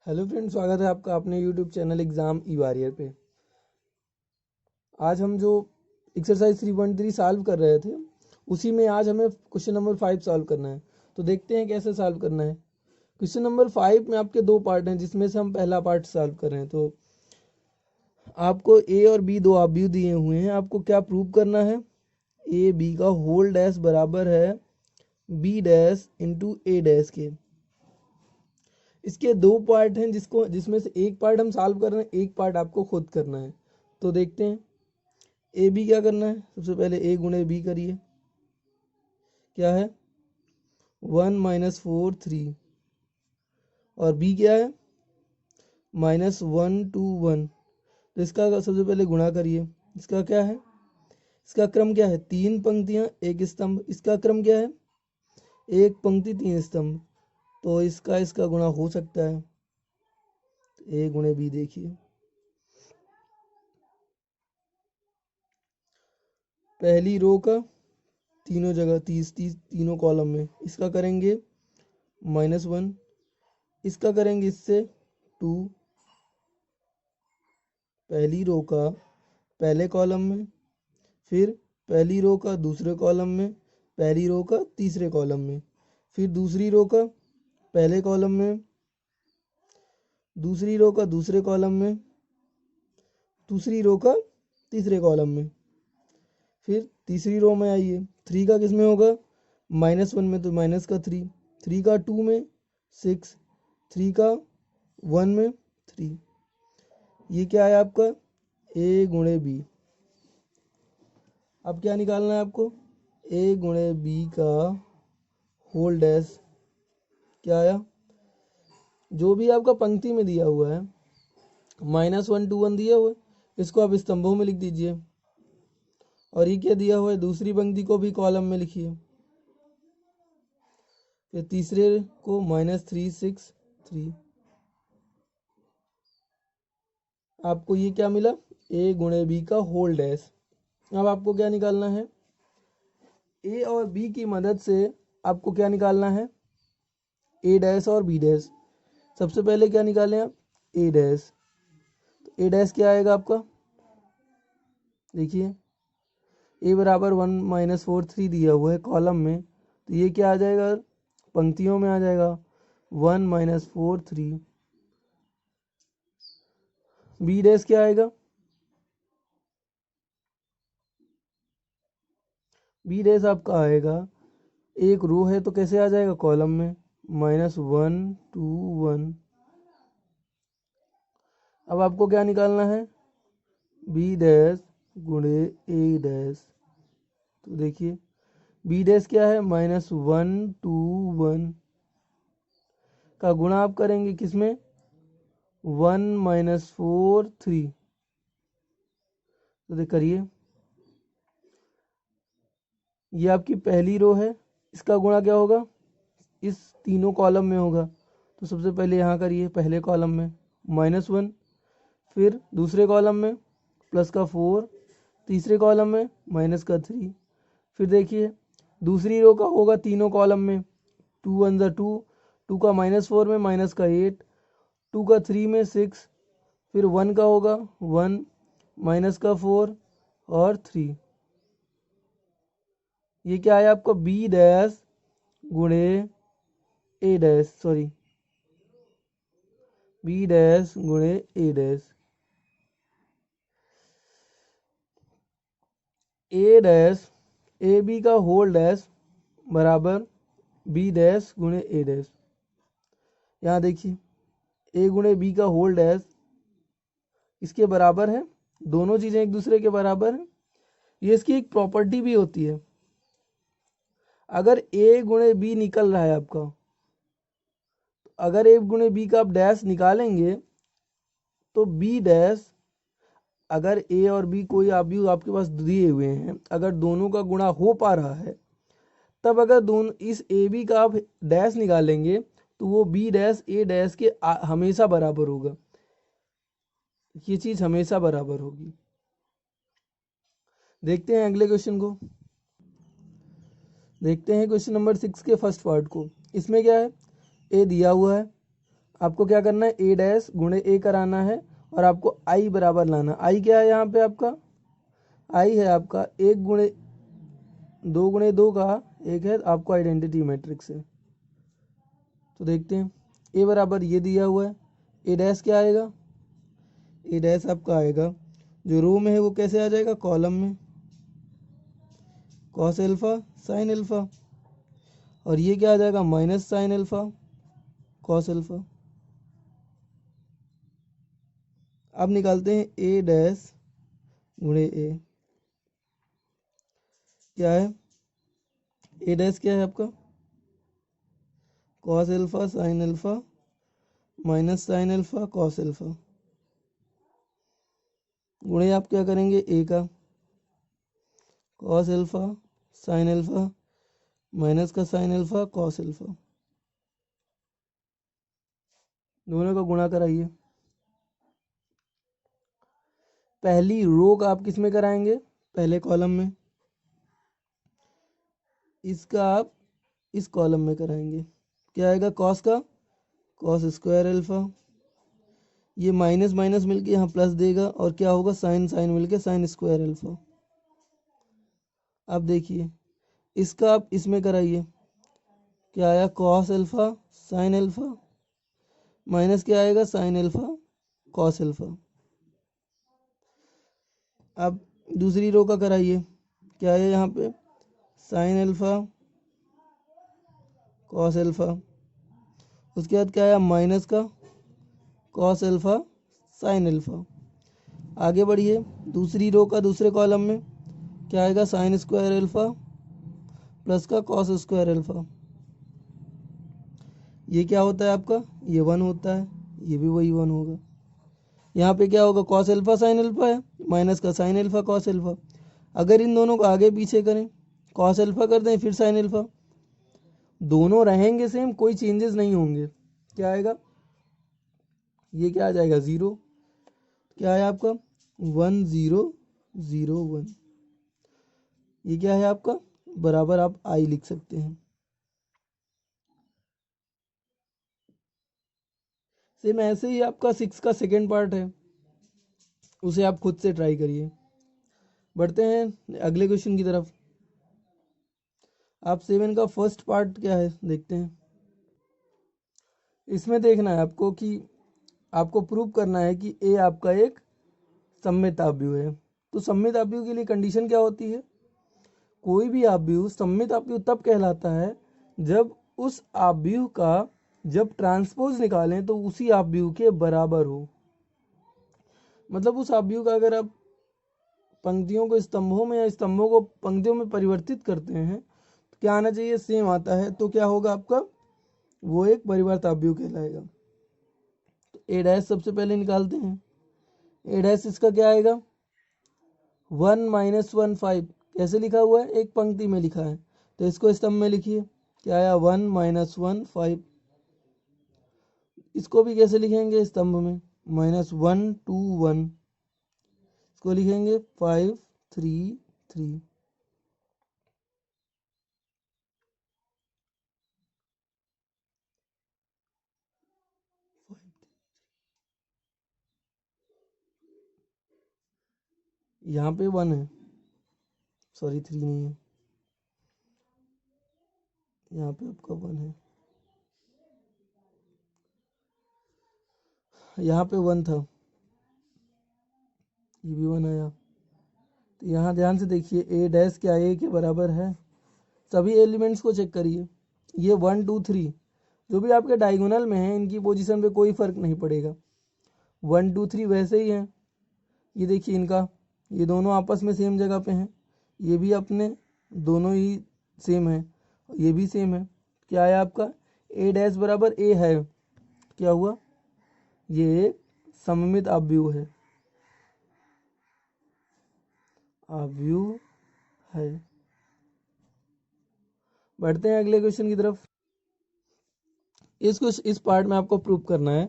Hello friend, स्वागत है आपका अपने यूट्यूब चैनल एग्ज़ाम ई वॉरियर पे। आज हम जो एक्सरसाइज 3.3 सॉल्व कर रहे थे उसी में आज हमें क्वेश्चन नंबर 5 सॉल्व करना है। तो देखते हैं कैसे सॉल्व करना है। क्वेश्चन नंबर 5 में आपके दो पार्ट हैं जिसमें से हम पहला पार्ट सॉल्व कर रहे हैं। तो आपको ए और बी दो ऑब्जेक्ट दिए हुए हैं। आपको क्या प्रूव करना है? ए बी का होल डैश बराबर है बी डैश इंटू ए डैश के। इसके दो पार्ट हैं जिसमें से एक पार्ट हम सॉल्व कर रहे हैं, एक पार्ट आपको खुद करना है। तो देखते हैं ए बी क्या करना है। सबसे पहले ए गुणे बी करिए। क्या है? 1 - 4 3 और बी क्या है? -1 2 1। तो इसका सबसे पहले गुणा करिए। इसका क्या है? इसका क्रम क्या है? 3 पंक्तियां एक स्तंभ। इसका क्रम क्या है? 1 पंक्ति 3 स्तंभ। तो इसका गुणा हो सकता है। ए गुणे बी देखिए, पहली रो का तीनों जगह 30 तीनों कॉलम में इसका करेंगे -1। इसका करेंगे इससे 2, पहली रो का पहले कॉलम में, फिर पहली रो का दूसरे कॉलम में, पहली रो का तीसरे कॉलम में, फिर दूसरी रो का पहले कॉलम में, दूसरी रो का दूसरे कॉलम में, दूसरी रो का तीसरे कॉलम में, फिर तीसरी रो में आइए। 3 का किस में होगा? -1 में, तो माइनस का 3, 3 का 2 में 6, 3 का 1 में 3। ये क्या है आपका? ए गुणे बी। अब क्या निकालना है आपको? ए गुणे बी का होल डैश। क्या आया? जो भी आपका पंक्ति में दिया हुआ है, -1 2 1 दिया हुआ है, इसको आप स्तंभों में लिख दीजिए। और ये क्या दिया हुआ है? दूसरी पंक्ति को भी कॉलम में लिखिए। फिर तीसरे को -3 6 3। आपको ये क्या मिला? ए गुणे बी का होल डैश। अब आपको क्या निकालना है? ए और बी की मदद से आपको क्या निकालना है? ए डैश और बी डैश। सबसे पहले क्या निकालें आप? ए डैश। तो ए डैश क्या आएगा आपका? देखिए, ए बराबर 1 - 4 3 दिया हुआ है कॉलम में, तो ये क्या आ जाएगा? पंक्तियों में आ जाएगा 1 - 4 3। बी डैश क्या आएगा? बी डैश आपका आएगा, एक रो है तो कैसे आ जाएगा? कॉलम में, -1 2 1। अब आपको क्या निकालना है? बी डैश गुणे ए डैश। तो देखिए, बी डैश क्या है? -1 2 1 का गुणा आप करेंगे किसमें? 1 - 4 3। तो करिए, ये आपकी पहली रो है, इसका गुणा क्या होगा? इस तीनों कॉलम में होगा। तो सबसे पहले यहाँ करिए, पहले कॉलम में -1, फिर दूसरे कॉलम में +4, तीसरे कॉलम में -3। फिर देखिए, दूसरी रो का होगा तीनों कॉलम में 2 1 2, 2 का -4 में -8, 2 का 3 में 6, फिर 1 का होगा 1 -4 और 3। ये क्या है आपका? बी डैश गुणे A dash, sorry, B dash गुणे A dash. A dash A B का होल डैश बराबर बी डैश गुणे ए डैश। यहाँ देखिए, ए गुणे बी का होल डैश इसके बराबर है। दोनों चीज़ें एक दूसरे के बराबर है। ये इसकी एक प्रॉपर्टी भी होती है। अगर ए गुणे बी निकल रहा है आपका, अगर ए गुणे बी का आप डैश निकालेंगे तो बी डैश, अगर ए और बी कोई आप भी आपके पास दिए हुए हैं, अगर दोनों का गुणा हो पा रहा है, तब अगर दोनों इस ए बी का आप डैश निकालेंगे तो वो बी डैश ए डैश के हमेशा बराबर होगा। ये चीज़ हमेशा बराबर होगी। देखते हैं अगले क्वेश्चन को। देखते हैं क्वेश्चन नंबर 6 के फर्स्ट पार्ट को। इसमें क्या है? ए दिया हुआ है, आपको क्या करना है, ए डैश गुणे ए कराना है और आपको आई बराबर लाना। आई क्या है यहाँ पे आपका, आई है आपका 1 गुणे 2 का 1 है, आपको आइडेंटिटी मैट्रिक्स है। तो देखते हैं, ए बराबर ये दिया हुआ है, ए डैश क्या आएगा, ए डैश आपका आएगा जो रो में है वो कैसे आ जाएगा, कॉलम में, कॉस एल्फा साइन एल्फा, और ये क्या आ जाएगा, minus sine alpha cos alpha. अब निकालते हैं ए डैश गुणे ए, क्या है, ए डैश क्या है आपका, cos alpha sine alpha minus sine alpha cos alpha, गुणे आप क्या करेंगे ए का cos alpha sine alpha minus का साइन एल्फा कॉस एल्फा, दोनों का गुणा कराइए। पहली रो का आप किस में कराएंगे, पहले कॉलम में, इसका आप इस कॉलम में कराएंगे, क्या आएगा, कॉस का कॉस स्क्वायर एल्फा, ये माइनस माइनस मिलके यहाँ प्लस देगा और क्या होगा, साइन साइन मिलके साइन स्क्वायर एल्फा। अब देखिए इसका आप इसमें कराइए, क्या आया, cos alpha sine alpha minus क्या आएगा, साइन एल्फा कॉस एल्फा। अब दूसरी रो का कराइए, क्या है यहाँ पे, साइन एल्फा कॉस एल्फा, उसके बाद क्या आया, माइनस का कॉस एल्फा साइन एल्फा। आगे बढ़िए, दूसरी रो का दूसरे कॉलम में क्या आएगा, साइन स्क्वायर एल्फा प्लस का कॉस स्क्वायर एल्फा, ये क्या होता है आपका, ये 1 होता है, ये भी वही 1 होगा। यहाँ पे क्या होगा, कॉस एल्फा साइन एल्फा है माइनस का साइन एल्फा कॉस एल्फा, अगर इन दोनों को आगे पीछे करें, कॉस एल्फा कर दें फिर साइन एल्फा, दोनों रहेंगे सेम, कोई चेंजेस नहीं होंगे, क्या आएगा, ये क्या आ जाएगा, 0, क्या है आपका 1 0 0 1, ये क्या है आपका, बराबर आप आई लिख सकते हैं। सेम ऐसे ही आपका 6 का सेकेंड पार्ट है, उसे आप खुद से ट्राई करिए। बढ़ते हैं अगले क्वेश्चन की तरफ। आप 7 का फर्स्ट पार्ट क्या है देखते हैं। इसमें देखना है आपको कि आपको प्रूव करना है कि ए आपका एक सममित आव्यूह है। तो सममित आव्यूह के लिए कंडीशन क्या होती है, कोई भी आव्यूह सममित आव्यूह तब कहलाता है जब उस आव्यूह का जब ट्रांसपोज निकालें तो उसी आव्यूह के बराबर हो। मतलब उस आव्यूह का अगर आप पंक्तियों को स्तंभों में या स्तंभों को पंक्तियों में परिवर्तित करते हैं तो क्या आना चाहिए, सेम आता है, तो क्या होगा आपका, वो एक परिवर्त आव्यूह कहलाएगा। तो ए डैश सबसे पहले निकालते हैं, ए डैश इसका क्या आएगा, 1 - 1 5, कैसे लिखा हुआ है, एक पंक्ति में लिखा है, तो इसको स्तंभ में लिखिए, क्या आया 1 - 1 5, इसको भी कैसे लिखेंगे, स्तंभ में, -1 2 1, इसको लिखेंगे 5 3 3। यहाँ पे 1 है, सॉरी 3 नहीं है, यहाँ पे आपका 1 है, यहाँ पे 1 था, ये भी 1 आया। तो यहाँ ध्यान से देखिए, ए डैश क्या ए के बराबर है, सभी एलिमेंट्स को चेक करिए, ये 1 2 3 जो भी आपके डायगोनल में है इनकी पोजीशन पे कोई फर्क नहीं पड़ेगा, 1 2 3 वैसे ही है। ये देखिए इनका, ये दोनों आपस में सेम जगह पे हैं, ये भी अपने दोनों ही सेम है, ये भी सेम है, क्या है आपका, ए डैश बराबर ए है, क्या हुआ, ये एक सममित आव्यूह है, आव्यूह है। बढ़ते हैं अगले क्वेश्चन की तरफ। इस पार्ट में आपको प्रूव करना है,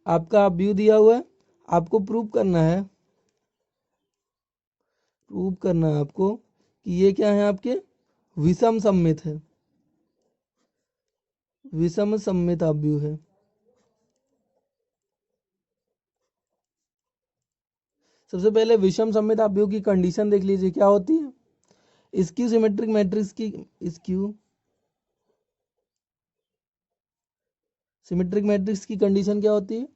आपका आव्यूह दिया हुआ है, आपको प्रूव करना है आपको कि ये क्या है, आपके विषम सममित है, विषम सममित आव्यूह है। सबसे पहले विषम सममित आव्यूह की कंडीशन देख लीजिए क्या होती है। स्क्यू सिमेट्रिक मैट्रिक्स की स्क्यू सिमेट्रिक मैट्रिक्स की कंडीशन क्या होती है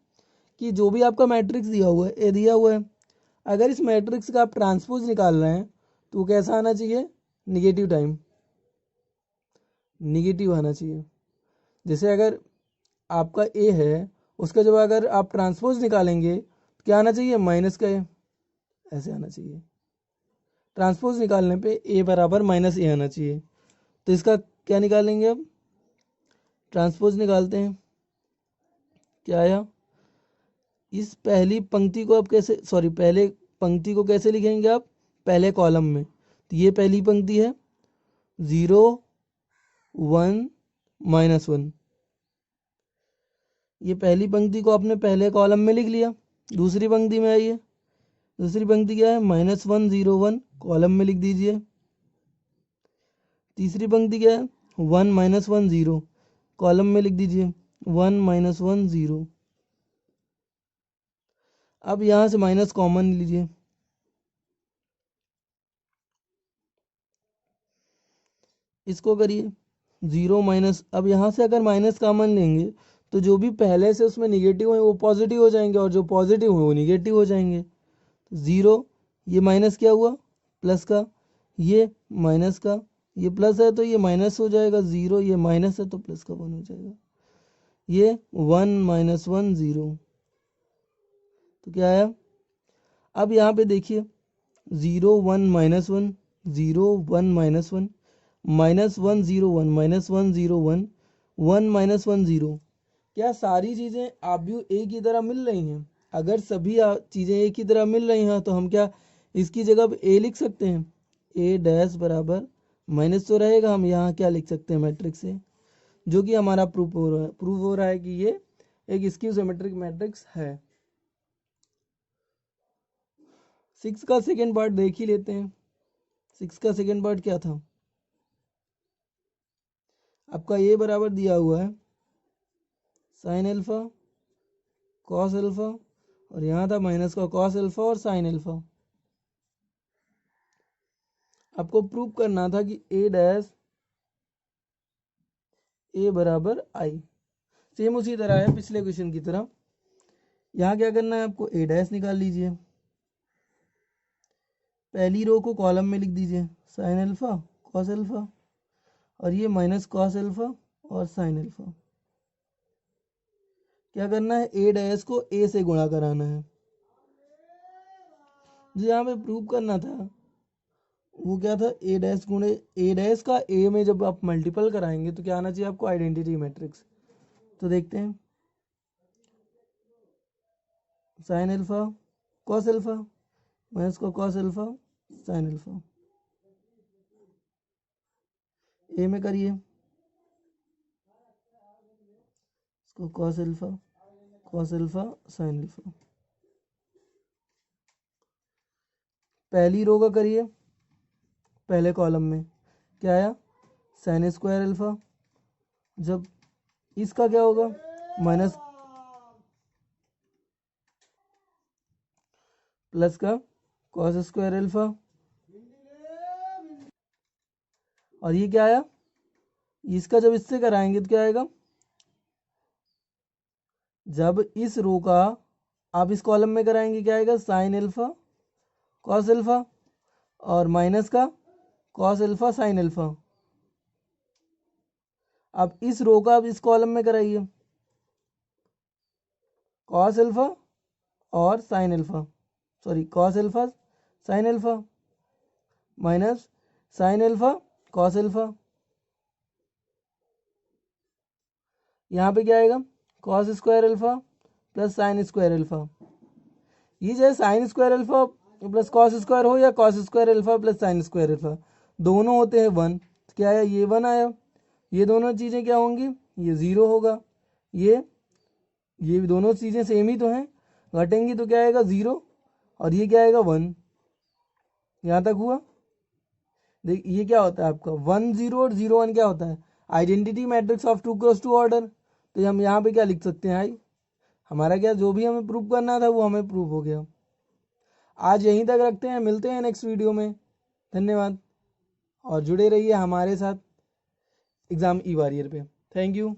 कि जो भी आपका मैट्रिक्स दिया हुआ है, ए दिया हुआ है, अगर इस मैट्रिक्स का आप ट्रांसपोज निकाल रहे हैं तो वो कैसा आना चाहिए, निगेटिव टाइम, निगेटिव आना चाहिए। जैसे अगर आपका ए है, उसका जब अगर आप ट्रांसपोज निकालेंगे तो क्या आना चाहिए, माइनस का ए, ऐसे आना चाहिए। ट्रांसपोज निकालने पे ए बराबर माइनस ए आना चाहिए। तो इसका क्या निकालेंगे, अब ट्रांसपोज निकालते हैं, क्या आया, इस पहली पंक्ति को आप कैसे, सॉरी पहले पंक्ति को कैसे लिखेंगे आप, पहले कॉलम में। तो ये पहली पंक्ति है 0 1 -1, ये पहली पंक्ति को आपने पहले कॉलम में लिख लिया। दूसरी पंक्ति में आइए, दूसरी पंक्ति क्या है, -1 0 1, कॉलम में लिख दीजिए। तीसरी पंक्ति क्या है, 1 -1 0, कॉलम में लिख दीजिए 1 -1 0। अब यहां से माइनस कॉमन लीजिए, इसको करिए 0 माइनस। अब यहाँ से अगर माइनस कॉमन लेंगे तो जो भी पहले से उसमें निगेटिव है वो पॉजिटिव हो जाएंगे और जो पॉजिटिव है वो निगेटिव हो जाएंगे। 0, ये माइनस क्या हुआ, प्लस का, ये माइनस का, ये प्लस है तो ये माइनस हो जाएगा 0, ये माइनस है तो प्लस का 1 हो जाएगा। ये 1 -1 0, तो क्या आया। अब यहाँ पे देखिए 0 1 -1 0 1 -1 -1 0 1 -1 0 1 1 -1 0, क्या सारी चीज़ें आव्यूह एक ही तरह मिल रही हैं। अगर सभी चीज़ें एक ही तरह मिल रही हैं तो हम क्या इसकी जगह पे ए लिख सकते हैं, ए डैश बराबर माइनस तो रहेगा, हम यहाँ क्या लिख सकते हैं मैट्रिक्स से, जो कि हमारा प्रूफ हो रहा है कि ये एक स्क्यू सिमेट्रिक मैट्रिक्स है। 6 का सेकेंड पार्ट देख ही लेते हैं। 6 का सेकेंड पार्ट क्या था, आपका ये बराबर दिया हुआ है साइन अल्फा कॉस अल्फा, और यहाँ था माइनस का कॉस अल्फा और साइन अल्फा। आपको प्रूव करना था कि ए डैश ए बराबर आई। सेम उसी तरह है पिछले क्वेश्चन की तरह। यहाँ क्या करना है आपको, ए डैश निकाल लीजिए, पहली रो को कॉलम में लिख दीजिए साइन अल्फा कॉस अल्फा, और ये माइनस कॉस अल्फा और साइन अल्फा। क्या करना है, ए डैश को ए से गुणा कराना है। जो यहाँ पे प्रूव करना था वो क्या था, ए डैश गुणे ए डैश का ए में जब आप मल्टीपल कराएंगे तो क्या आना चाहिए आपको, आइडेंटिटी मैट्रिक्स। तो देखते हैं, sine alpha cos alpha minus का कॉस अल्फा साइन अल्फा, ए में करिए इसको कॉस अल्फा साइन अल्फा। पहली रो का करिए, पहले कॉलम में क्या आया, साइन स्क्वायर अल्फा, जब इसका क्या होगा, माइनस प्लस का कॉस स्क्वायर अल्फा, और ये क्या आया, इसका जब इससे कराएंगे तो क्या आएगा, जब इस रो का आप इस कॉलम में कराएंगे क्या आएगा, साइन अल्फा कॉस अल्फा और माइनस का कॉस अल्फा साइन अल्फा। अब इस रो का आप इस कॉलम में कराइए, कॉस अल्फा और sine alpha, sorry cos alpha sine alpha minus sine alpha cos alpha. यहाँ पे क्या आएगा, cos square alpha plus sine square alpha. ये चाहे sine square alpha plus cos square हो या cos square alpha plus sine square alpha, दोनों होते हैं 1। तो क्या आया, ये 1 आया। ये दोनों चीज़ें क्या होंगी, ये 0 होगा, ये दोनों चीज़ें सेम ही तो हैं, घटेंगी तो क्या आएगा 0, और ये क्या आएगा 1। यहाँ तक हुआ। देख ये क्या होता है आपका 1 0 और 0 1 क्या होता है, identity matrix of 2 cross 2 order. तो हम यहाँ पे क्या लिख सकते हैं, आई हमारा क्या जो भी हमें प्रूव करना था वो हमें प्रूव हो गया। आज यहीं तक रखते हैं, मिलते हैं नेक्स्ट वीडियो में। धन्यवाद और जुड़े रहिए हमारे साथ एग्ज़ाम ई वॉरियर पे। Thank you.